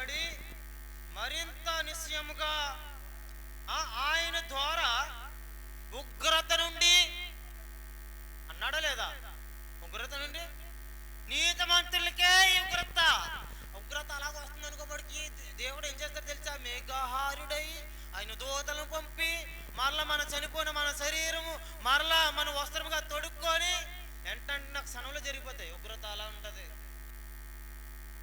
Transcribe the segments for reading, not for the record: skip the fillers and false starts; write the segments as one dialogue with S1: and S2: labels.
S1: నిలబడి మరింత నిశ్చయముగా ఆయన ద్వారా ఉగ్రత నుండి అన్నాడా లేదా? ఉగ్రత నుండి నీతిమంతులకే ఉగ్రత అలాగ వస్తుంది అనుకోబడికి దేవుడు ఏం చేస్తాడు తెలుసా? మేఘాహారుడై ఆయన దూతలను పంపి మరలా మన చనిపోయిన మన శరీరము మరలా మన వస్త్రముగా తొడుక్కొని వెంటనే నాకు క్షణంలో జరిగిపోతాయి. ఉగ్రత అలా ఉంటది.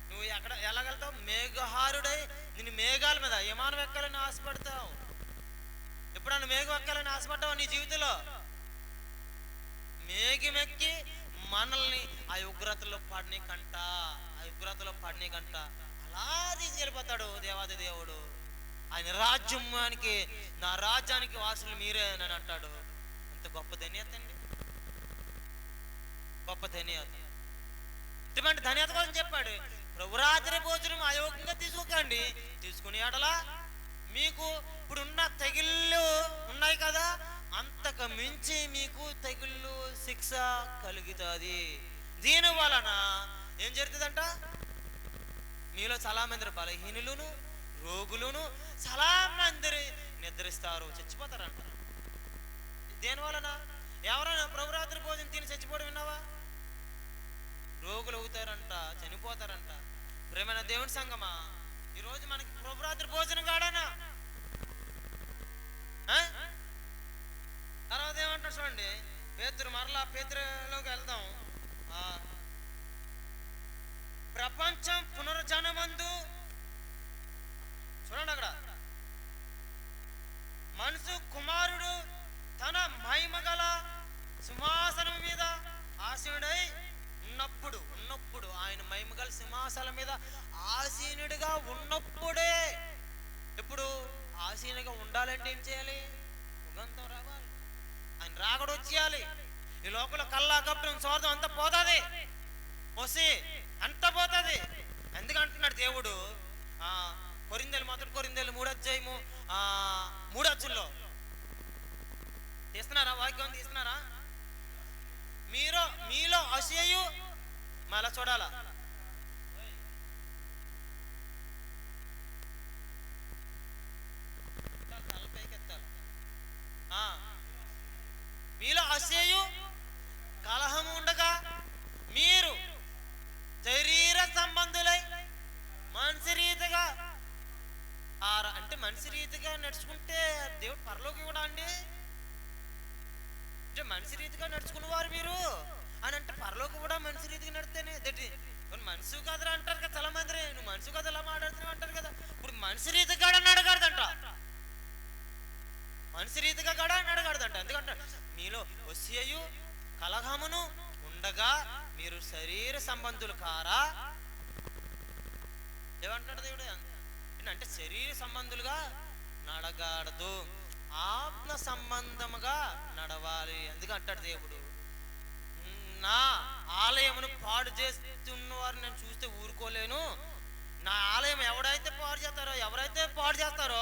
S1: నువ్వు ఎక్కడ ఎలాగెళ్తావు? మేఘహారుడై నిన్ను మేఘాల మీద విమానం ఎక్కాలని ఆశపడతావు. ఎప్పుడన్నా మేఘం ఎక్కాలని ఆశపడ్డావు నీ జీవితంలో? మేఘమెక్కి మనల్ని ఆ ఉగ్రతలో పడినకంట అలా తీసుకెళ్ళిపోతాడు దేవాది దేవుడు. ఆయన రాజ్యానికి, నా రాజ్యానికి వాసులు మీరే అని అంటాడు. ఎంత గొప్ప ధన్యత అండి, గొప్ప ధన్యత. ఇటువంటి ధన్యత కోసం చెప్పాడు, ప్రభురాత్రి భోజనం అయోగ్యంగా తీసుకోకండి, తీసుకునే అడలా మీకు ఇప్పుడున్న తెగుళ్ళు ఉన్నాయి కదా, అంతకు మించి మీకు తెగుళ్ళు శిక్ష కలుగుతుంది. దీని వలన ఏం జరుగుతుందంట? మీలో చాలా మంది బలహీనులను, రోగులను చాలా మంది నిద్రిస్తారు, చచ్చిపోతారంట. దేని వలన? ఎవరైనా ప్రభురాత్రి భోజనం తిని చచ్చిపోవడం విన్నావా? రోగులు అవుతారంట, చనిపోతారంట. ప్రేమైన దేవుని సంగమా, ఈరోజు మనకి ప్రభురాత్రి భోజనం కాడనా? తర్వాత ఏమంటారు చూడండి, మరలా పేతురులోకి వెళ్దాం. ప్రపంచం పునరుజ్జనమందు చూడండి, అక్కడ మనసు కుమారుడు తన మహిమ గల సింహాసనం మీద ఆసీనుడై ఉన్నప్పుడు ఆయన మహిమ గల సింహాసనం మీద ఆసీనుడిగా ఉన్నప్పుడే. ఇప్పుడు ఆసీనుడిగా ఉండాలంటే ఏం చేయాలి? సుగంధం రావాలి, ఆయన రాకడ వచ్చేయాలి. ఈ లోపల కల్లా కప్పటం స్వార్థం అంతా పోతుంది, వసి అంతా పోతుంది. ఎందుకంటున్నాడు దేవుడు మొదటి కొరింథీయులు 3 తీస్తున్నారా? వాక్యం తీస్తున్నారా? మీలో అసూయయు మళ్ళా చూడాలా, మీలో అసూయయు కలహము ఉండగా మీరు శరీర సంబంధులై మనిషి రీతిగా అంటే మనిషి రీతిగా నడుచుకుంటే దేవుడు పరలోకి కూడా అండి. అంటే మనిషి రీతిగా నడుచుకునేవారు మీరు అని అంటే పరలోకి కూడా మనిషి రీతిగా నడితేనే మనిషి కదరా అంటారు కదా చాలా మంది. నువ్వు మనిషి కథ ఎలా మాట్లాడుతున్నావు అంటారు కదా. ఇప్పుడు మనిషి రీతిగా అడగడదంట, మనిషి రీతిగా కూడా అడగడదంట. ఎందుకంటే మీలో వసియయు కలహమును ఉండగా మీరు శరీర సంబంధులు కారా? ఏమంటాడు దేవుడు? అంటే శరీర సంబంధులుగా నడగాడదు, ఆత్మ సంబంధముగా నడవాలి. ఎందుకంటాడు దేవుడు, నా ఆలయమును పాడు చేస్తున్న వారిని నేను చూస్తే ఊరుకోలేను. నా ఆలయం ఎవరైతే పాడు చేస్తారో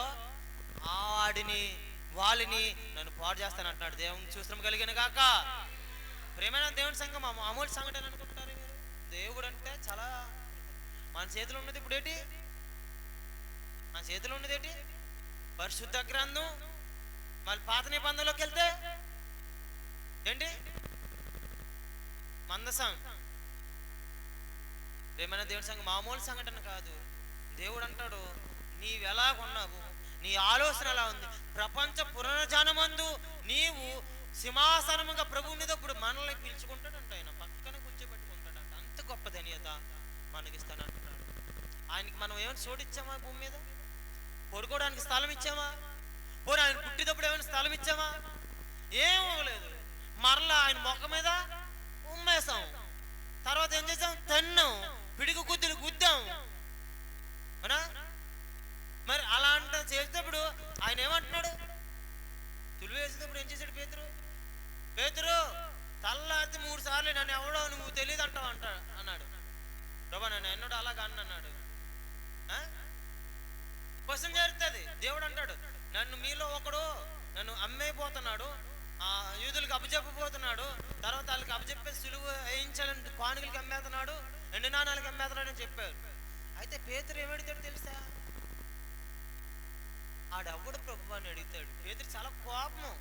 S1: వాళ్ళని నన్ను పాడు చేస్తాను అంటాడు. దేవుని చూసిన కలిగిన కాక. ప్రేమైన దేవుని సంఘం మామూలు సంఘటన అనుకుంటారు మీరు. దేవుడు అంటే చాలా మన చేతిలో ఉన్నది. ఇప్పుడు ఏంటి మన చేతిలో ఉన్నది? ఏంటి? పరిశుద్ధ గ్రంథం. మళ్ళీ పాత నిబంధనలోకి వెళ్తే ఏంటి? మందసం. ప్రేమైన దేవుని సంఘం మామూలు సంఘటన కాదు. దేవుడు అంటాడు, నీవెలా ఉన్నావు, నీ ఆలోచన ఎలా ఉంది? ప్రపంచ పునరుజ్జనమందు నీవు సింహాసనముగా ప్రభువు మీద ఇప్పుడు మనల్ని పిలుచుకుంటాడంట. ఆయన పక్కన కూర్చోబెట్టుకుంటాడంట. అంత గొప్ప ధన్యత మనకిస్తానంటున్నాడు. ఆయనకి మనం ఏమైనా చోటిచ్చామా? భూమి మీద పడుకోవడానికి స్థలం ఇచ్చామా? పోనీ ఆయన పుట్టినప్పుడు ఏమైనా స్థలం ఇచ్చామా? ఏమో లేదు. మరలా ఆయన మొక్క మీద ఉమ్మేసాం, తర్వాత ఏం చేసాం? తన్నాం, పిడికి గుద్దులు గుద్దాం. అవునా? మరి అలా అంటే చేసేటప్పుడు ఆయన ఏమంటున్నాడు? తులు వేసేటప్పుడు ఏం చేశాడు? పేతురు తల్లార్తి 3 సార్లు నన్ను ఎవడో నువ్వు తెలియదు అంటావు అన్నాడు. ప్రభా నన్ను ఎన్నడూ అలాగా అన్నాడు. క్వశ్చన్ జరుగుతుంది. దేవుడు అంటాడు, మీలో ఒకడు నన్ను అమ్మేపోతున్నాడు, యూదులకు అప్పచెప్పబోతున్నాడు, తర్వాత వాళ్ళకి అప్పచెప్పే సులువు వేయించాలని కానుకలకి అమ్మేస్తున్నాడు, 2 నాణాలకి అమ్మేస్తున్నాడు అని చెప్పారు. అయితే పేతురు ఏమడితాడు తెలుసా? ఆడవ్వడు ప్రభు అని అడుగుతాడు. పేతురు చాలా కోపము.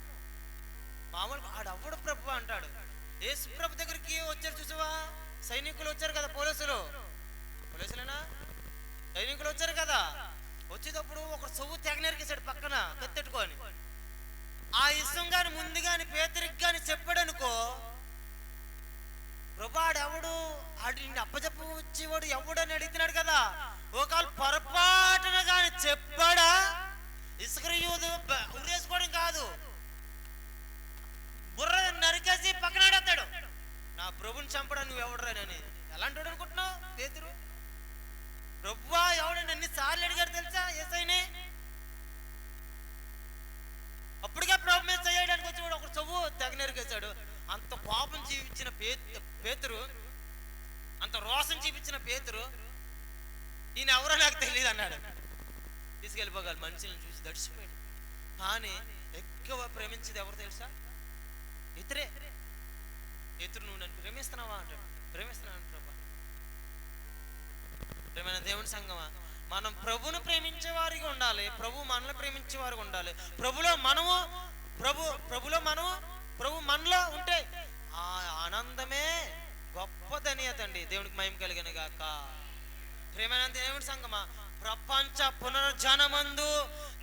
S1: మామూలుగా ఆడవ్వడు ప్రభు అంటాడు. యేసు ప్రభు దగ్గరికి వచ్చారు చూసావా, సైనికులు వచ్చారు కదా, పోలీసులేనా సైనికులు వచ్చారు కదా. వచ్చేటప్పుడు ఒక సొవ్వు తెగ నరికేశాడు పక్కన కత్తెట్టుకొని. ఆ ఇష్టం గాని ముందు గాని పేతురికి గాని చెప్పాడు అనుకో, ప్రభు ఆడెవడు, ఆడు నిన్ను అప్పచెప్పు వచ్చేవాడు ఎవడు అని అడుగుతున్నాడు కదా. ఒకవేళ పొరపాటున గాని చెప్పాడా, ఇసుకరియూదు ఉరేసుకోవడం కాదు, బుర్ర నరికేసి పక్కన ఆడేస్తాడు. నా ప్రభుని చంపడా నువ్వు ఎవడరానని. ఎలాంటి వాడు అనుకుంటున్నావు పేతురు? ప్రభువా ఎవడని ఎన్నిసార్లు అడిగారు తెలుసా యేసయ్యని. అప్పటికే ప్రభు మీద చేయడానికి వచ్చేవాడు ఒక చొవ్వు తెగ నరికేశాడు. అంత కోపం చూపించిన పేతురు, అంత రోషం చూపించిన పేతురు, ఈయన ఎవరో నాకు తెలియదు అన్నాడు. తీసుకెళ్ళిపోగలరు మనుషులను చూసి దడిచిపోయాడు. కానీ ఎక్కువ ప్రేమించేది ఎవరు తెలుసా? ఇతరే. ఇతరు నువ్వు నన్ను ప్రేమిస్తున్నావా అంటాడు. ప్రేమిస్తున్నాను ప్రభు. ప్రేమైన దేవుని సంగమా, మనం ప్రభును ప్రేమించే వారిగా ఉండాలి. ప్రభు మనల్ని ప్రేమించే వారిగా ఉండాలి. ప్రభులో మనలో ఉంటే ఆ ఆనందమే గొప్ప ధన్యత అండి. దేవునికి మహిమ కలిగిన గాక. ప్రేమైన దేవుని సంగమా, ప్రపంచ పునరుజ్జానమందు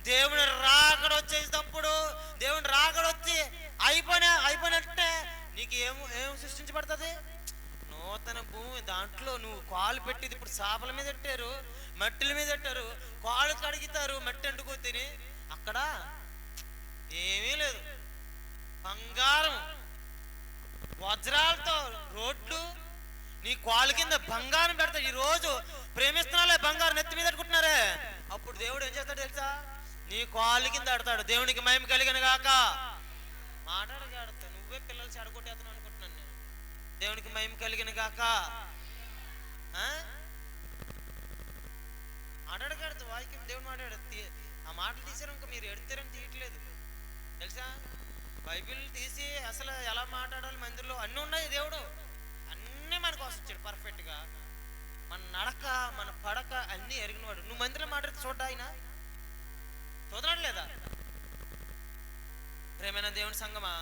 S1: దేవుని రాకడ వచ్చేటప్పుడు, దేవుని రాకడ వచ్చి అయిపోయినట్టే నీకు ఏం సృష్టించబడుతుంది? నూతన భూమి. దాంట్లో నువ్వు కాలు పెట్టిది ఇప్పుడు చేపల మీద పెట్టారు, మట్టిల మీద పెట్టారు, కాలు కడుగుతారు మట్టి అంటుకో తిని. అక్కడ ఏమీ లేదు, బంగారం వజ్రాలతో రోడ్లు, నీ కాలు కింద బంగారం పెడతాడు. ఈ రోజు ప్రేమిస్తున్నాలే బంగారం నెత్తి మీద పెట్టుకుంటున్నారే, అప్పుడు దేవుడు ఏం చేస్తాడు తెలుసా? నీ కాలు కింద ఆడతాడు. దేవునికి మహిమ కలిగిన గాక. మాట్లాడతాడు. నువ్వే పిల్లలు చెడగొట్టేస్తాను అనుకుంటున్నాను నేను. దేవునికి మహిమ కలిగిన గాక. మాట్లాడగడతా వాక్యం దేవుడు మాట్లాడు. ఆ మాటలు తీసారు ఇంకా మీరు ఎడతారని తీయట్లేదు తెలుసా? బైబిల్ తీసి అసలు ఎలా మాట్లాడాలి మందిరంలో అన్నీ ఉన్నాయి. దేవుడు అన్నీ మన కోసం వచ్చాడు పర్ఫెక్ట్గా. మన నడక, మన పడక అన్నీ ఎరిగినవాడు. నువ్వు మందిరంలో మాట్లాడితే చూడ్డా ఆయన చూడడం లేదా? ప్రేమైన దేవుని సంగమా,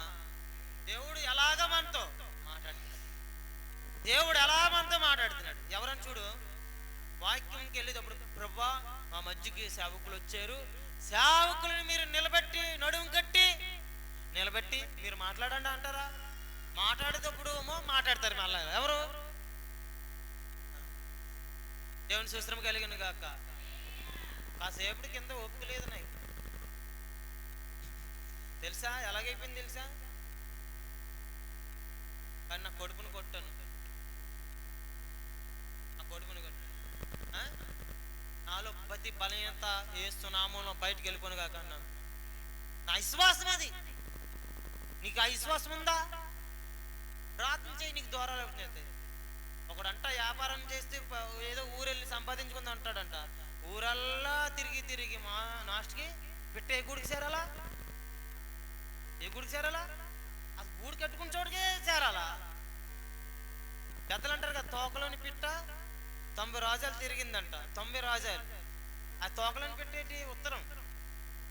S1: దేవుడు ఎలాగ మనతో మాట్లాడుతున్నాడు. దేవుడు ఎలా మనతో మాట్లాడుతున్నాడు ఎవరని చూడు. వాక్యంకి వెళ్ళేటప్పుడు ప్రభువా మా మధ్యకి సేవకులు వచ్చారు, సేవకులను మీరు నిలబెట్టి నడుము కట్టి నిలబెట్టి మీరు మాట్లాడండి అంటారా? మాట్లాడేటప్పుడు మాట్లాడతారు మళ్ళా ఎవరు? దేవుని సూత్రం కలిగిన గాక. కాసేపటి కింద ఓపిక లేదు నాకు తెలుసా. ఎలాగైపోయింది తెలుసా? కానీ నా కొడుకుని కొట్టాను, నాలో ప్రతి బలహీనత ఏస్తున్నామో బయటకు వెళ్ళిపోను కాక అన్నాను. నా విశ్వాసం అది. నీకు ఆ విశ్వాసం ఉందా? ప్రార్థన చేయి, నీకు ద్వారాలు అవుతుంది. ఒకడంట వ్యాపారం చేస్తే ఏదో ఊరెళ్ళి సంపాదించుకుంది అంటాడంట. ఊరల్లా తిరిగి మా లాస్ట్కి పెట్టే గుడికి చేరాలా? ఏ గుడికి చేరాలా? అది గూడు కట్టుకుని చోటుకే చేరాలా? పెద్దలు అంటారు కదా, తోకలోని పిట్ట 90 రాజాలు తిరిగిందంట. 90 రాజాలు ఆ తోకలోని పెట్టేటి ఉత్తరం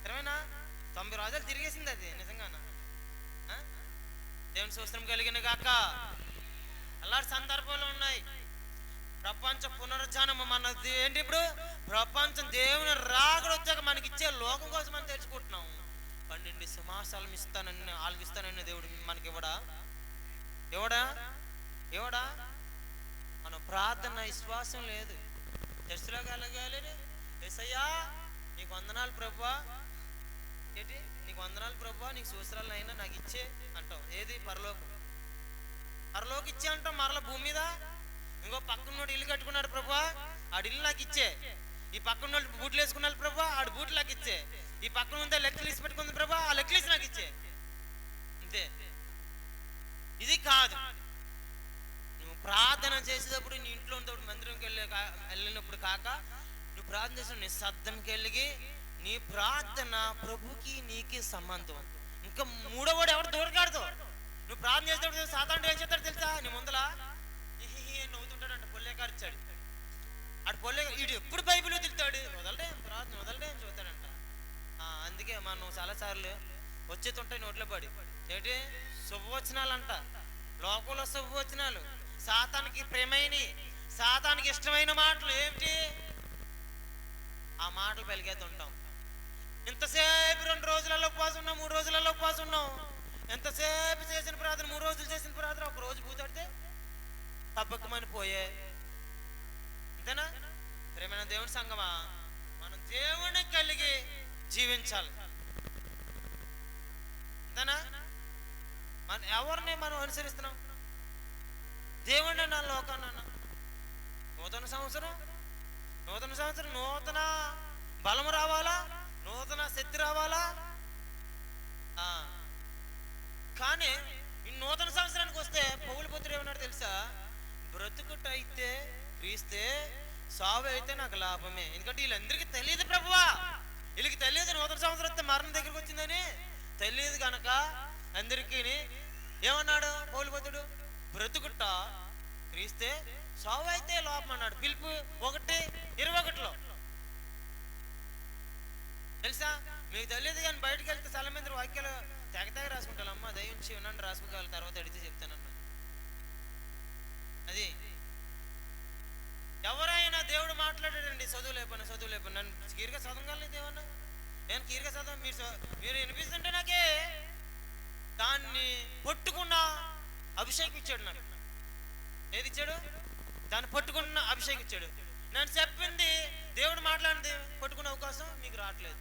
S1: నిజమేనా? 90 రాజాలు తిరిగేసింది అది నిజంగానా? దేవుని సూత్రం కలిగిన గాక. అలాంటి సందర్భాలు ఉన్నాయి. ప్రపంచ పునరుజ్జానం మనది ఏంటి? ఇప్పుడు ప్రపంచం దేవుని రాకడ వచ్చాక మనకి ఇచ్చే లోకం కోసం మనం తెలుసుకుంటున్నాం. 12 సింహాసనం ఇస్తానని ఆలకిస్తానని దేవుడు మనకి ఎవడా? మన ప్రార్థన విశ్వాసం లేదు. చర్చలో కలగాలి. యేసయ్యా నీకు వందనాలు ప్రభువా, ఏంటి నీకు వందనాలు ప్రభువా, నీకు సూత్రాలు అయినా నాకు ఇచ్చే అంటాం. ఏది? పరలోకం ఇచ్చే అంటాం. మరలా భూమి మీద ఇంకో పక్కన ఇల్లు కట్టుకున్నాడు ప్రభువా, ఆడి ఇల్లు నాకు ఇచ్చే. ఈ పక్కన బూట్లు వేసుకున్నాడు ప్రభా, ఆడు బూట్లు నాకు ఇచ్చే. ఈ పక్కన ఉంటే లెక్కలు ఇసి పెట్టుకుంది ప్రభా, ఆ లెక్కలు ఇసి నాకు ఇచ్చే. అంతే. ఇది కాదు. నువ్వు ప్రార్థన చేసేటప్పుడు నీ ఇంట్లో ఉన్నప్పుడు మందిరంకి వెళ్ళినప్పుడు కాక నువ్వు ప్రార్థన చేసిన నిశ్శబ్దంకి వెళ్ళి నీ ప్రార్థన ప్రభుకి నీకి సంబంధం. ఇంకా మూడోవాడు ఎవరు దూరకాడుతో నువ్వు ప్రార్థన చేసేటప్పుడు సాధారణ ఏం చేస్తాడు తెలుసా? నీ ముందల నవ్వుతుంటాడంట, పొల్లే కార్చాడు. అటు పొల్లే వీడు ఎప్పుడు బైబిల్ వదులుతాడు, వదలడే ప్రార్థన వదలడే అని చూస్తాడంట. అందుకే మనం చాలాసార్లు వచ్చేతుంటాయి నోట్లో పడి ఏంటి శుభవచనాలంట, లోకంలో శుభవచనాలు, సాతానికి ప్రేమైనవి, సాతానికి ఇష్టమైన మాటలు ఏమిటి, ఆ మాటలు పలికేస్తుంటాం. ఇంతసేపు 2 రోజులలో ఉపవాసం ఉన్నాం, 3 రోజులలో ఉపవాసం ఉన్నాం, ఎంతసేపు చేసిన ప్రార్థన, 3 రోజులు చేసిన ప్రార్థన, ఒక రోజు పూతాడితే తప్పకమని పోయే. అంతేనా? ప్రేమైన దేవుని సంగమా, మనం దేవుని కలిగి జీవించాలి. అంతేనా? మనం ఎవరిని మనం అనుసరిస్తున్నాం? దేవుడిని నా లోకాన్న. నూతన సంవత్సరం నూతన బలం రావాలా, నూతన శక్తి రావాలా. కానీ ఈ నూతన సంవత్సరానికి వస్తే పౌలు పుత్రుడు ఏమన్నాడు తెలుసా? బ్రతుకుట అయితే క్రీస్తే, సావు అయితే నాకు లాభమే. ఎందుకంటే వీళ్ళందరికీ తెలియదు ప్రభువా, వీళ్ళకి తెలియదు నూతన సంవత్సరం వస్తే మరణం దగ్గరికి వచ్చిందని తెలియదు కనుక అందరికీ ఏమన్నాడు పౌలు పుత్రుడు? బ్రతుకుట క్రీస్తే, సావు అయితే లోపం అన్నాడు. పిలుపు 1:21లో తెలుసా? మీకు తెలియదు కానీ బయటకు వెళ్తే చాలా మంది వాక్యాలు తెగ రాసుకుంటారు. అమ్మ దయించి ఉండండి రాసుకోగల, తర్వాత అడిగితే చెప్తానన్నా. అది ఎవరైనా దేవుడు మాట్లాడాడండి, చదువు లేపన్నా నన్ను కీరిగా చదవగలలేదు ఏమన్నా, నేను కీరిగా చదవ మీరు వినిపిస్తుంటే నాకే దాన్ని పట్టుకున్న అభిషేకం ఇచ్చాడు నాకు. ఏది ఇచ్చాడు? దాన్ని పట్టుకున్న అభిషేకం ఇచ్చాడు. నేను చెప్పింది దేవుడు మాట్లాడింది పట్టుకునే అవకాశం మీకు రావట్లేదు.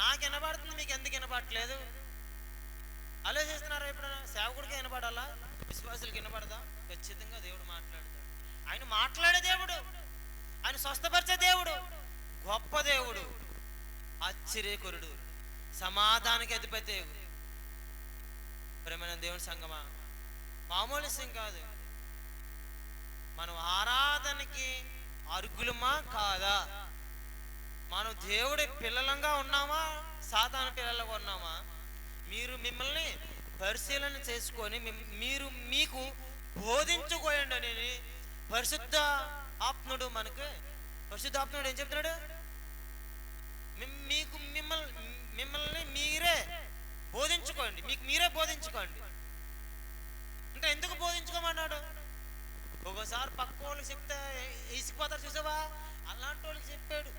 S1: నాకు వినపడుతుంది, మీకు ఎందుకు వినపడట్లేదు? ఆలోచిస్తున్నారా? ఎప్పుడైనా సేవకుడికి వినపడాలా, విశ్వాసులకి వినపడదా? ఖచ్చితంగా దేవుడు మాట్లాడతాడు. ఆయన మాట్లాడే దేవుడు, ఆయన స్వస్థపరిచే దేవుడు, గొప్ప దేవుడు, ఆశ్చర్యకరుడు, సమాధానానికి అధిపతి. ప్రేమైన దేవుని సంగమా, మామూలు విషయం కాదు. మనం ఆరాధనకి అర్హులమా కాదా? మనం దేవుడి పిల్లలంగా ఉన్నామా, సాతాను పిల్లలుగా ఉన్నామా? మీరు మిమ్మల్ని పరిశీలన చేసుకొని మీకు బోధించుకోయండి అని పరిశుద్ధ ఆత్ముడు ఏం చెప్తున్నాడు? మిమ్మల్ని మీరే బోధించుకోండి, మీకు మీరే బోధించుకోండి. అంటే ఎందుకు బోధించుకోమన్నాడు? ఒకసారి పక్క వాళ్ళకి చెప్తే ఇసిపోతారు చూసావా, అలాంటి వాళ్ళకి చెప్పాడు.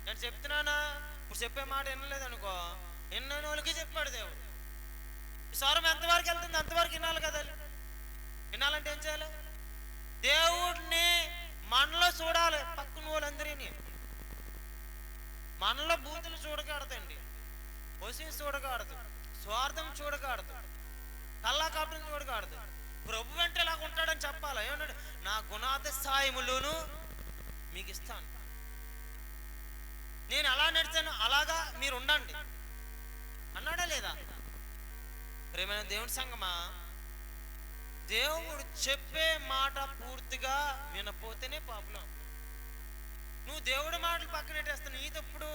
S1: నేను చెప్తున్నానా, ఇప్పుడు చెప్పే మాట వినలేదు అనుకో, విన్న వాళ్ళకి చెప్పాడు దేవుడు. స్వరం ఎంతవరకు వెళ్తుంది అంతవరకు వినాలి కదా. వినాలంటే ఏం చేయాలి? దేవుడిని మనలో చూడాలి. పక్కన వాళ్ళందరినీ మనలో బూతులు చూడకాడతండి, పొసిని చూడకాడదు, స్వార్థం చూడకాడదు, కల్లా కాపడం చూడకాడదు. ప్రభు అంటే ఇలాగ ఉంటాడని చెప్పాలి. ఏమన్నాడు? నా గుణాతిశయములను మీకు ఇస్తాను, నేను అలా నడిచాను, అలాగా మీరు ఉండండి అన్నాడా లేదా? ప్రేమైన దేవుని సంగమా, దేవుడు చెప్పే మాట పూర్తిగా వినపోతేనే పాపం. నువ్వు దేవుడి మాటలు పక్కనెట్టేస్తావు, నీ తప్పుడు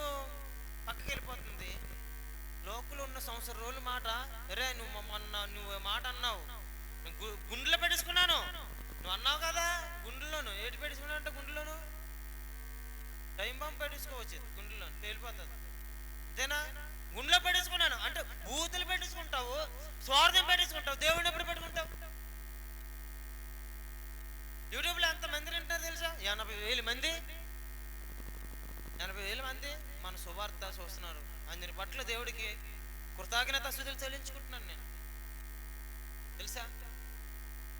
S1: పక్కకి వెళ్ళిపోతుంది. లోకులు ఉన్న సంవత్సరం రోజుల మాట, అరే నువ్వు మాట అన్నావు, గుండెలో పెట్టేసుకున్నాను, నువ్వు అన్నావు కదా, గుండెలోను ఏటి పెట్టేసుకున్నావు అంటే గుండెలోను టైం బాంబు పెట్టేసుకోవచ్చు, గుండెలో తేలిపోతుంది. అంతేనా? గుండెలో పెట్టేసుకున్నాను అంటే బూతులు పెట్టేసుకుంటావు, స్వార్థం పెట్టేసుకుంటావు. దేవుడిని ఎప్పుడు పెట్టుకుంటావు? యూట్యూబ్లో ఎంతమంది వింటారు తెలుసా? 80,000 మంది మన సువార్త చూస్తున్నారు. అందరి పట్ల దేవుడికి కృతజ్ఞత స్తుతులు చెల్లించుకుంటున్నాను నేను. తెలుసా,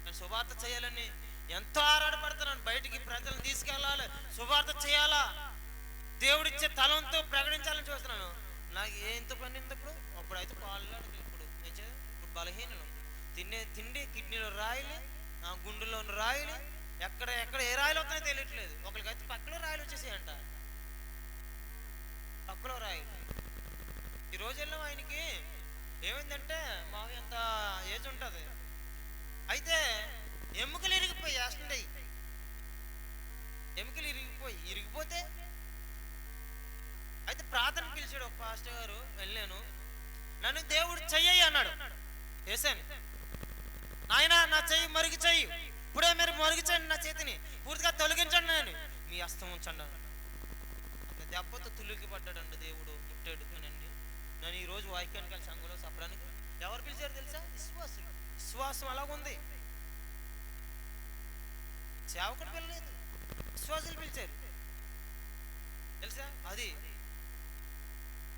S1: నేను సువార్త చేయాలని ఎంతో ఆరాటపడుతున్నాను. బయటికి ప్రజలను తీసుకెళ్ళాలి, సువార్త చేయాలా, దేవుడిచ్చే తలంతో ప్రకటించాలని చూస్తున్నాను. నాకు ఎంత పని ఇంతప్పుడు, అప్పుడైతే పాలు ఇప్పుడు బలహీనలు, తిండి కిడ్నీలో రాయిలు, గుండెలోని రాయిలు, ఎక్కడ ఏ రాయిలు వస్తాయో తెలియట్లేదు. ఒకరికైతే పక్కలో రాయిలు వచ్చేసాయంట, పక్కలో రాయిలు. ఈ రోజుల్లో ఆయనకి ఏమైందంటే మాకు ఎంత ఏజ్ ఉంటుంది, అయితే ఎముకలు ఇరిగిపోయి వేస్తుంటాయి. ఎముకలు ఇరిగిపోతే అయితే ప్రార్థన పిలిచాడు ఒక పాస్టర్ గారు. వెళ్ళాను, నన్ను దేవుడు చెయ్యి అన్నాడు. వేసాను, నాయన నా చెయ్యి మరుగు చెయ్యి, ఇప్పుడే మీరు మరుగు చేయండి నా చేతిని, పూర్తిగా మీ హస్తం ఉంచండి అన్నాడు. అట్లా దెబ్బతో తులికి పడ్డాడండి, దేవుడు ముట్టాడు అనండి. నేను ఈరోజు వాక్యానికి వెళ్ళి సంఘంలో చెప్పడానికి ఎవరు పిలిచారు తెలుసా? విశ్వాసులు. విశ్వాసం అలాగుంది, సేవకుడు పిలలేదు, విశ్వాసులు పిలిచారు తెలుసా. అది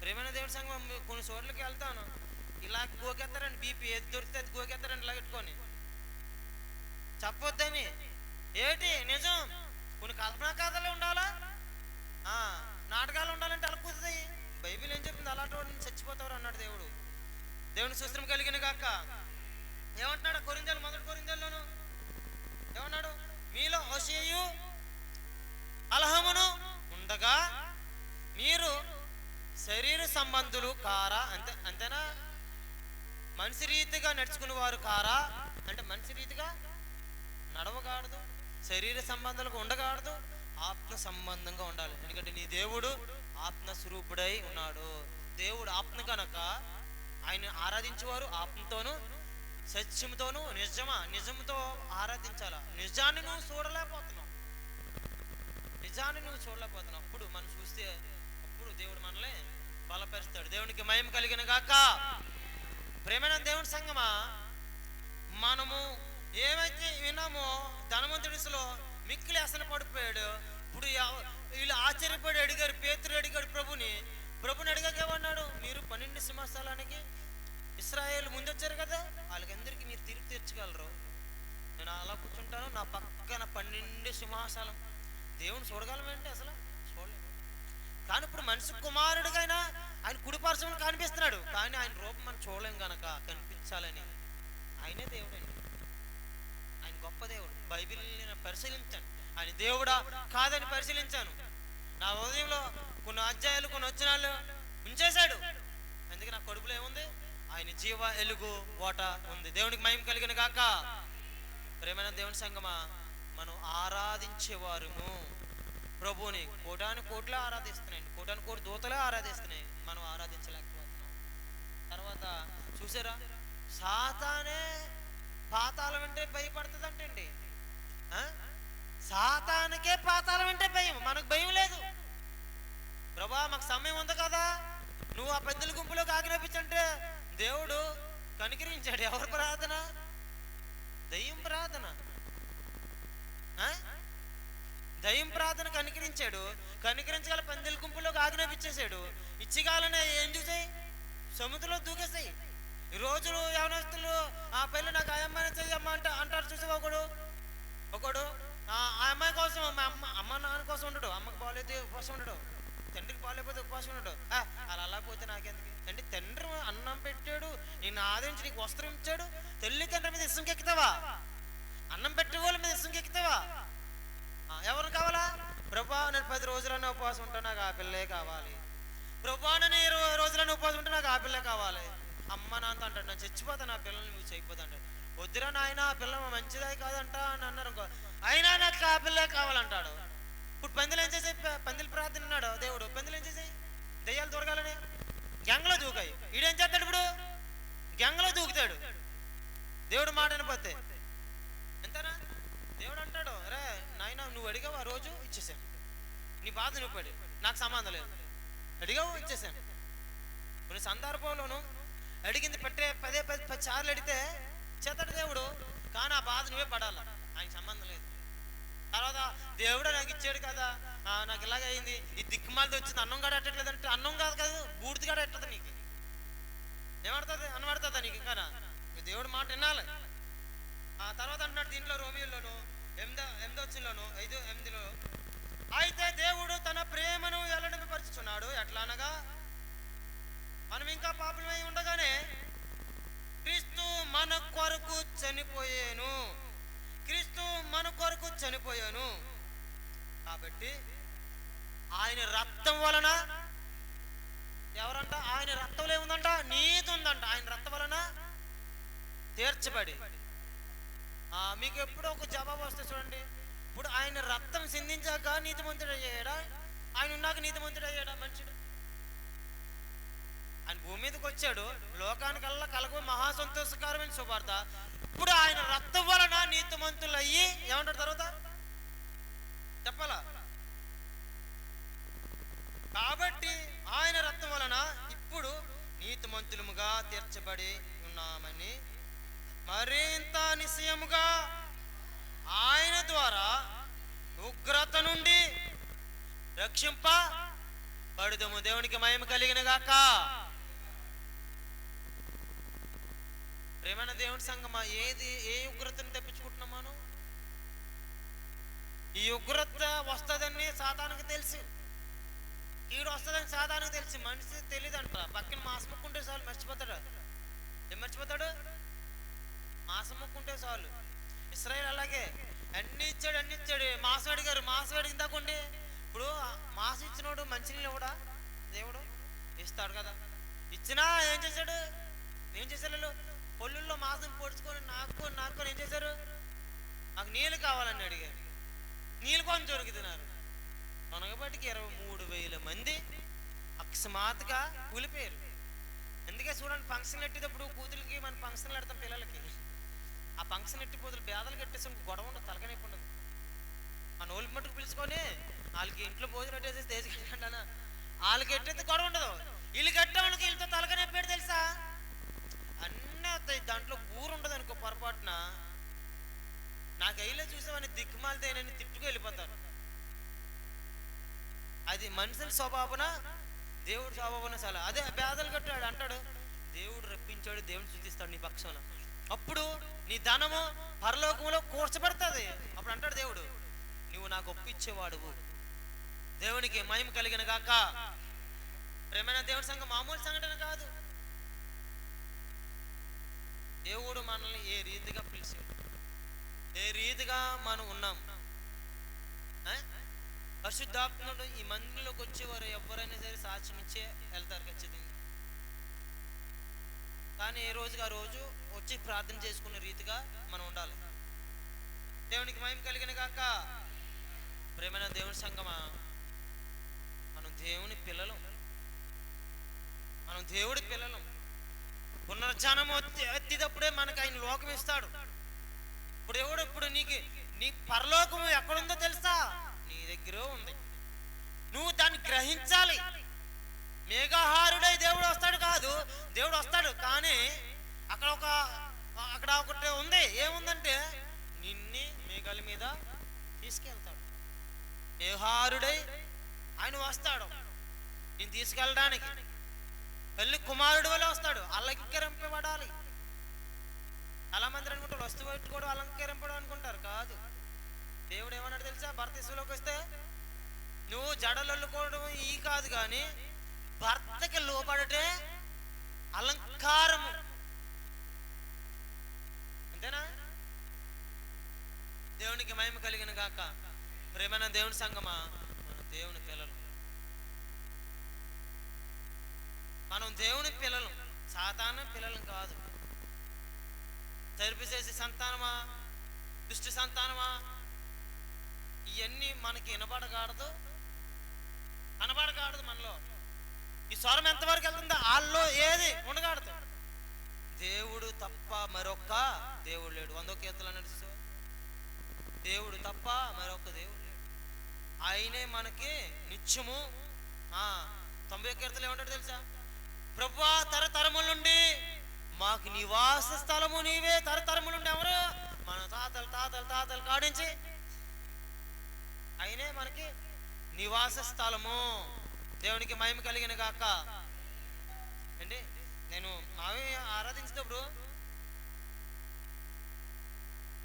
S1: ప్రేమైన దేవుడి సంఘం. కొన్ని చోట్లకి వెళ్తాను, ఇలా గోకెత్తారండి, బీపీ ఏది దొరికితే అది గోకెత్తారండి ఇలా పెట్టుకొని. చెప్పొద్దని ఏంటి నిజం. కొన్ని కల్పనా కథలు ఉండాలా, నాటకాలు ఉండాలంటే అలా కుదుతాయి. బైబిల్ ఏం చెప్పింది? అలాంటి వాడిని చచ్చిపోతారు అన్నాడు దేవుడు. దేవుని సుస్త్రం కలిగిన కాక ఏమంటున్నాడు? కొరింథీయులు మొదటి కొరింథీయుల్లోను ఏమన్నాడు? మీలో హోషేయు అలహమును ఉండగా మీరు శరీర సంబంధులు కారా. అంతేనా? మనిషి రీతిగా నడుచుకునే వారు కారా అంటే మనిషి రీతిగా నడవకూడదు, శరీర సంబంధాలకు ఉండకూడదు, ఆత్మ సంబంధంగా ఉండాలి. ఎందుకంటే నీ దేవుడు ఆత్మ స్వరూపుడై ఉన్నాడు. దేవుడు ఆత్మ కనుక ఆయన ఆరాధించేవారు ఆత్మతోనూ సత్యంతోనూ నిజంతో ఆరాధించాలా. నిజాన్ని నువ్వు చూడలేకపోతున్నావు, అప్పుడు మనం చూస్తే అప్పుడు దేవుడు మనల్ని బలపరుస్తాడు. దేవునికి మహిమ కలిగిన గాక. ప్రేమైన దేవుని సంగమా, మనము ఏమైతే విన్నామో ధనవంతుడిలో మిక్కిలి అసలు పడిపోయాడు. ఇప్పుడు వీళ్ళు ఆశ్చర్యపడి అడిగారు, పేతురు అడిగాడు ప్రభుని అడిగాకేమన్నాడు? మీరు 12 సింహాసనానికి ఇశ్రాయేలు ముందొచ్చారు కదా, వాళ్ళకందరికీ మీరు తిరిగి తెచ్చగలరు. నేను అలా కూర్చుంటాను, నా పక్కన 12 సింహాసనం. దేవుని చూడగలమేంటి? అసలు చూడలేము. కానీ ఇప్పుడు మనిషి కుమారుడికైనా ఆయన కుడిపార్శ్వంలో కనిపిస్తున్నాడు, కానీ ఆయన రూపం మనం చూడలేం కనుక కనిపించాలని ఆయనే దేవుడు అండి. ఆయన గొప్ప దేవుడు. బైబిల్ని నేను పరిశీలించాను, ఆయన దేవుడా కాదని పరిశీలించాను. నా హృదయంలో కొన్ని అధ్యాయాలు కొన్ని వచనాలు ఉంచేశాడు. అందుకే నా కడుపులో ఏముంది? ఆయన జీవ ఎలుగు ఓట ఉంది. దేవునికి మహిమ కలిగిన గాక. ప్రేమైన దేవుని సంగమా, మనం ఆరాధించేవారుము ప్రభువుని. కోటాను ఆరాధిస్తున్నాయండి, కోటాను దూతలే ఆరాధిస్తున్నాయి, మనం ఆరాధించలేకపోతున్నాం. తర్వాత చూసారా, సాతానే పాతాళం అంటే భయపడుతుంది అంటండి. సాతానికే పాతాళం అంటే భయం, మనకు భయం లేదు. ప్రభా మాకు సమయం ఉంది కదా, నువ్వు ఆ పెద్దల గుంపులోకి ఆజ్ఞాపించంటే దేవుడు కనికరించాడు. ఎవరి ప్రార్థన? దయ్యం ప్రార్థన. దయ్యం ప్రార్థన కనికరించాడు. కనికరించగల పందిల గుంపులోకి ఆజ్ఞాపించేశాడు. ఇచ్చిగాలనే ఏం చూసాయి? సముద్రంలో దూకేసాయి. ఈ రోజులు యవనస్తులు ఆ పిల్ల నాకు ఆ అమ్మాయిని చెయ్యమ్మ అంటారు చూసి ఒకడు ఆ అమ్మాయి కోసం అమ్మ నాన్న కోసం ఉండడు, అమ్మకి బాగాలేదు ఉపవాసం ఉండడు, తండ్రికి బాగాలేకపోతే ఉపవాసం ఉండడు. అలా పోతే నాకెందుకు అంటే, తండ్రి అన్నం పెట్టాడు, నిన్ను ఆదరించి నీకు వస్త్రం ఇచ్చాడు, తల్లి తండ్రి మీద ఇసుంకెక్కుతావా? అన్నం పెట్టే వాళ్ళ మీద ఇసుంకెక్కుతావా? ఎవరు కావాలా? ప్రభా నేను 10 రోజులన్నా ఉపవాసం ఉంటా, నాకు ఆ పిల్లే కావాలి. ప్రభా నేను 20 రోజులన్నా ఉపవాసం ఉంటే నాకు ఆ పిల్లే కావాలి. అమ్మ నాన్న అంటాడు, నేను చచ్చిపోతాను ఆ పిల్లల్ని నువ్వు చేయకపోతా అంటాడు. వద్దురా నాయన ఆ పిల్ల మంచిదే కాదంట అని అన్నారు అనుకో, అయినా నాకు ఆ పిల్లే కావాలంటాడు. ఇప్పుడు పందులు ఏం చేసాయి? పందులు ప్రార్థన ఉన్నాడు దేవుడు, పందులు ఏం చేసాయి? దయ్యాలు దొరకాలని గంగలో దూకాయి. ఈడేం చేస్తాడు? ఇప్పుడు గంగలో దూకుతాడు దేవుడు మాట అనిపోతే. ఎంతనా దేవుడు అంటాడు, అరే నాయన నువ్వు అడిగావు, ఆ రోజు ఇచ్చేసాను, నీ బాధ నువ్వు పడి, నాకు సంబంధం లేదు, అడిగావు ఇచ్చేసాను. కొన్ని సందర్భంలోనూ అడిగింది పదే 10 సార్లు అడిగితే చేతాడు దేవుడు, కానీ ఆ బాధ నువ్వే పడాల, ఆయనకి సంబంధం లేదు. తర్వాత దేవుడు నాకు ఇచ్చాడు కదా, నాకు ఇలాగ అయింది, ఈ దిక్కుమాలతో వచ్చింది, అన్నం కాడ ఎట్టట్లేదు అంటే, అన్నం కాదు కదా బూడిది కాడ ఎట్టదు నీకు, ఏమడుతుంది? అన్నం పడుతుందా నీకు? ఇంకా దేవుడు మాట వినాలి. ఆ తర్వాత అంటున్నాడు దీంట్లో రోమియోలోను 8వ వచనంలోను 5:8లో, అయితే దేవుడు తన ప్రేమను వెల్లడింపపరుచుచున్నాడు. ఎట్లా అనగా, మనం ఇంకా పాపులమై ఉండగానే క్రీస్తు మన కొరకు చనిపోయాను, క్రీస్తు మన కొరకు చనిపోయాను. కాబట్టి ఆయన రక్తం వలన, ఎవరంట? ఆయన రక్తంలో ఏముందంట? నీతి ఉందంట. ఆయన రక్తం వలన తీర్చబడి. మీకు ఎప్పుడో ఒక జవాబు వస్తే చూడండి, ఇప్పుడు ఆయన రక్తం సిందించాక నీతిమంతుడు అయ్యాడా? ఆయన ఉన్నాక నీతిమంతుడు అయ్యాడా మనుషుడు? ఆయన భూమి మీదకి వచ్చాడు, లోకానికల్లా కలగ మహాసంతోషకరమైన శుభార్త. ఇప్పుడు ఆయన రక్తం వలన నీతిమంతులు అయ్యి ఏమంటారు తర్వాత చెప్పాలా? నీతిమంతులముగా తీర్చబడి ఉన్నామని మరింత నిశ్చయముగా ఆయన ద్వారా ఉగ్రత నుండి రక్షింపబడుదుము. దేవునికి మహిమ కలిగిన గాక. ప్రేమైన దేవుని సంగమా, ఏ ఉగ్రతను తెప్పించుకుంటున్నాం మనం? ఈ ఉగ్రత వస్తుందని సాతానికి తెలుసు, కీడు వస్తుందని సాతానికి తెలుసు. మనిషి తెలియదంట. పక్కన మాసం ముక్కుంటే చాలు మర్చిపోతాడు. ఏం మర్చిపోతాడు? మాసం ముక్కుంటే చాలు. ఇశ్రాయేలు అలాగే అన్ని ఇచ్చాడు. మాసం అడిగారు, మాసం అడిగిందాకండి. ఇప్పుడు మాసం ఇచ్చినోడు మంచినీళ్ళు ఇవ్వడా? దేవుడు ఇస్తాడు కదా. ఇచ్చినా ఏం చేశాడు? పొల్లుల్లో మాసం పొడుచుకొని నాకుని ఏం చేశారు? నాకు నీళ్ళు కావాలని అడిగారు. నీళ్ళు కొంచెం దొరుకుతున్నారు. కొనగబట్టికి 23,000 మంది అకస్మాత్తుగా కూలిపోయారు. అందుకే చూడండి, ఫంక్షన్ ఎట్టేటప్పుడు కూతురికి మన ఫంక్షన్లు పెడతాం పిల్లలకి. ఆ ఫంక్షన్ ఎట్టిపోతులు బేదలు కట్టేసి గొడవ ఉండదు, తలకనైపు ఉండదు. మన ఓళ్ళు మట్టుకు పిలుచుకొని వాళ్ళకి ఇంట్లో భోజనం పెట్టేసి తేజ్ కట్టండి, వాళ్ళకి ఎట్టయితే గొడవ ఉండదు. వీళ్ళు కట్టేవాళ్ళకి వీళ్ళతో తలకనైపోయాడు తెలుసా? అన్నీ వస్తాయి, దాంట్లో ఊరు ఉండదు అనుకో. పొరపాటున నాకు అయిలో చూసామని దిక్కుమాలితేనని తిట్టుకు వెళ్ళిపోతారు. అది మనుషుల స్వభావన, దేవుడు స్వభావన చాలా. అదే పేదలు కట్టాడు అంటాడు, దేవుడు రప్పించాడు, దేవుడు చూపిస్తాడు నీ పక్షంలో. అప్పుడు నీ ధనము పరలోకంలో కూర్చబడుతుంది. అప్పుడు అంటాడు దేవుడు, నువ్వు నాకు ఒప్పించేవాడువు. దేవునికి మహిమ కలిగిన గాక. ప్రేమైన దేవుడి సంఘం మామూలు సంఘటన కాదు. దేవుడు మనల్ని ఏ రీతిగా పిలిచాడు, ఏ రీతిగా మనం ఉన్నాం. పరిశుద్ధాత్ముడు ఈ మందిరంలోకి వచ్చేవారు ఎవరైనా సరే సాక్ష్యం ఇచ్చే వెళ్తారు ఖచ్చితంగా. కానీ ఏ రోజుకి ఆ రోజు వచ్చి ప్రార్థన చేసుకునే రీతిగా మనం ఉండాలి. దేవునికి మహిమ కలిగిన గాక. ప్రేమైన దేవుని సంగమా, మనం దేవుని పిల్లలం, మనం దేవుడి పిల్లలం. పునరుజ్జానం ఎత్తినప్పుడే మనకు ఆయన లోకం ఇస్తాడు. ఇప్పుడు నీ పరలోకం ఎక్కడుందో తెలుసా? నీ దగ్గర ఉంది. నువ్వు దాన్ని గ్రహించాలి. మేఘాహారుడై దేవుడు వస్తాడు కాదు, దేవుడు వస్తాడు. కానీ అక్కడ ఒకటి ఉంది. ఏముందంటే నిన్ను మేఘాల మీద తీసుకెళ్తాడు. మేఘారుడై ఆయన వస్తాడు నేను తీసుకెళ్ళడానికి. వెళ్ళి కుమారుడు వల్ల వస్తాడు. అలంకరింపబడాలి. చాలా మంది అనుకుంటారు వస్తు పెట్టుకోవడం అలంకరింపడం అనుకుంటారు. కాదు, దేవుడు ఏమన్నాడు తెలుసా? భర్త ఇసులోకి వస్తే నువ్వు జడలు అల్లుకోవడం ఈ కాదు, కానీ భర్తకి లోపడటే అలంకారము. అంతేనా? దేవునికి మహిమ కలిగిన గాక. ప్రేమైన దేవుని సంగమా, మన దేవుని పిల్లలు, మనం దేవుని పిల్లలు, సాతాను పిల్లలు కాదు. చేసి సంతానమా, దుష్టి సంతానమా, ఇవన్నీ మనకి కనబడకూడదు మనలో. ఈ స్వరం ఎంతవరకు వెళ్తుందో వాళ్ళలో ఏది ఉండకూడదు. దేవుడు తప్ప మరొక్క దేవుడు లేడు. 100వ కీర్తన నడుస్తూ దేవుడు తప్ప మరొక దేవుడు లేడు. ఆయనే మనకి నిత్యము. 90వ కీర్తన ఏమంటాడు తెలుసా? ప్రభువా, తరతరముల నుండి మాకు నివాస స్థలము నీవే. తరతరముల నుండి ఎవరు? మన తాతలు కాడించి ఆయనే మనకి నివాస స్థలము. దేవునికి మహిమ కలిగిన గాక. అండి, నేను మావి ఆరాధించినప్పుడు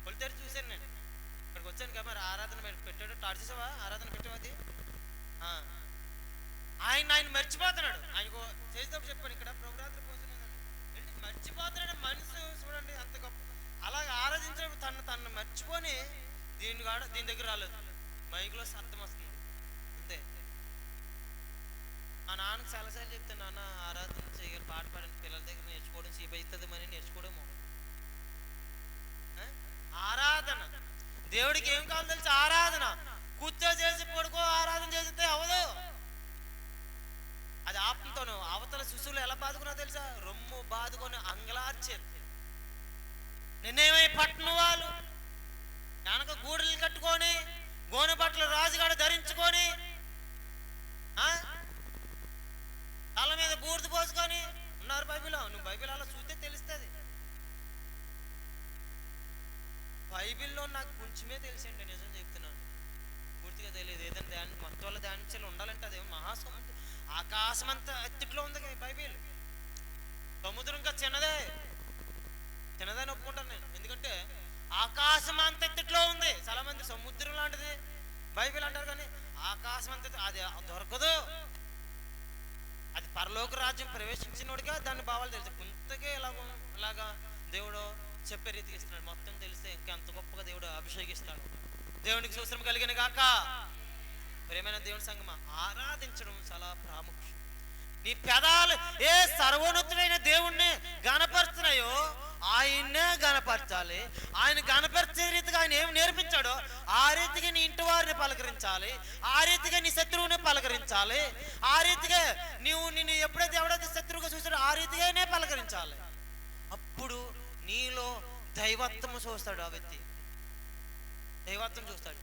S1: కొలితేరు చూశాను. నేను ఇక్కడికి వచ్చాను కదా, మరి ఆరాధన పెట్టాడు. టార్చేసావా? ఆరాధన పెట్టావది. ఆయన మర్చిపోతున్నాడు. ఆయనకు చేసేటప్పుడు చెప్పాను, ఇక్కడ ప్రభురాత్రి భోజనం మర్చిపోతున్నాడు. మనసు చూడండి అంత గొప్ప. అలాగే ఆరాధించినప్పుడు తను మర్చిపోని దీని దగ్గర రాలేదు. మైక్లో శబ్దం వస్తుంది అంతే. మా నాన్నకు చాలాసార్లు చెప్తాను, నాన్న ఆరాధన చేయగలి, పాట పాడండి, పిల్లల దగ్గర నేర్చుకోవడం చీప్ అవుతుంది, మరి నేర్చుకోవడము. ఆరాధన దేవుడికి ఏం కావాలో తెలుసు? ఆరాధన. కూర్చో చేసి పడుకో ఆరాధన చేస్తే అవదు. అది ఆత్మతోను. అవతల శిశువులు ఎలా బాదుకున్నా తెలుసా? రొమ్ము బాదుకొని అంగలార్చేది. నిన్నేమై పట్టణం వాళ్ళు వెనక గూడలు కట్టుకొని గోనె బట్టలు రాజుగాడు ధరించుకొని తల మీద బూడిద పోసుకొని ఉన్నారు బైబిల్లో. కొంచెమే తెలిసండి, నిజం చెప్తున్నాను. పూర్తిగా తెలియదు. ఏదైనా మొత్తం వల్ల ధ్యానించాలి ఉండాలంటే అదేమో మహాసముద్రం, ఆకాశం అంతా ఎత్తుట్లో ఉంది బైబిల్. సముద్రం ఇంకా చిన్నదే, చిన్నదని ఒప్పుకుంటాను నేను. ఎందుకంటే ఆకాశం అంత ఎత్తుట్లో ఉంది. చాలా మంది సముద్రం లాంటిది బైబిల్ అంటారు, కానీ ఆకాశం అంత అది దొరకదు. అది పరలోక రాజ్యం ప్రవేశించినోడిగా దాన్ని భావాలు తెలుసు. కొంతకే ఇలాగా దేవుడు చెప్పే రీతికి ఇస్తున్నాడు. మొత్తం తెలిస్తే ఇంకా అంత గొప్పగా దేవుడు అభిషేకిస్తాడు. దేవునికి స్తోత్రం కలిగిన గాక. ప్రేమైన దేవుని సంగమా, ఆరాధించడం చాలా ప్రాముఖ్యం. నీ పెదాలు ఏ సర్వోన్నతుడైన దేవుణ్ణి గణపరుస్తున్నాయో ఆయన్నే గణపరచాలి. ఆయన గణపరిచే రీతిగా ఆయన ఏమి నేర్పించాడో ఆ రీతిగా నీ ఇంటి వారిని పలకరించాలి, ఆ రీతిగా నీ శత్రువుని పలకరించాలి, ఆ రీతిగా నిన్ను ఎప్పుడైతే ఎవడైతే శత్రువుగా చూసాడో ఆ రీతిగానే పలకరించాలి. అప్పుడు నీలో దైవత్వం చూస్తాడు. ఆ వ్యక్తి దైవత్వం చూస్తాడు.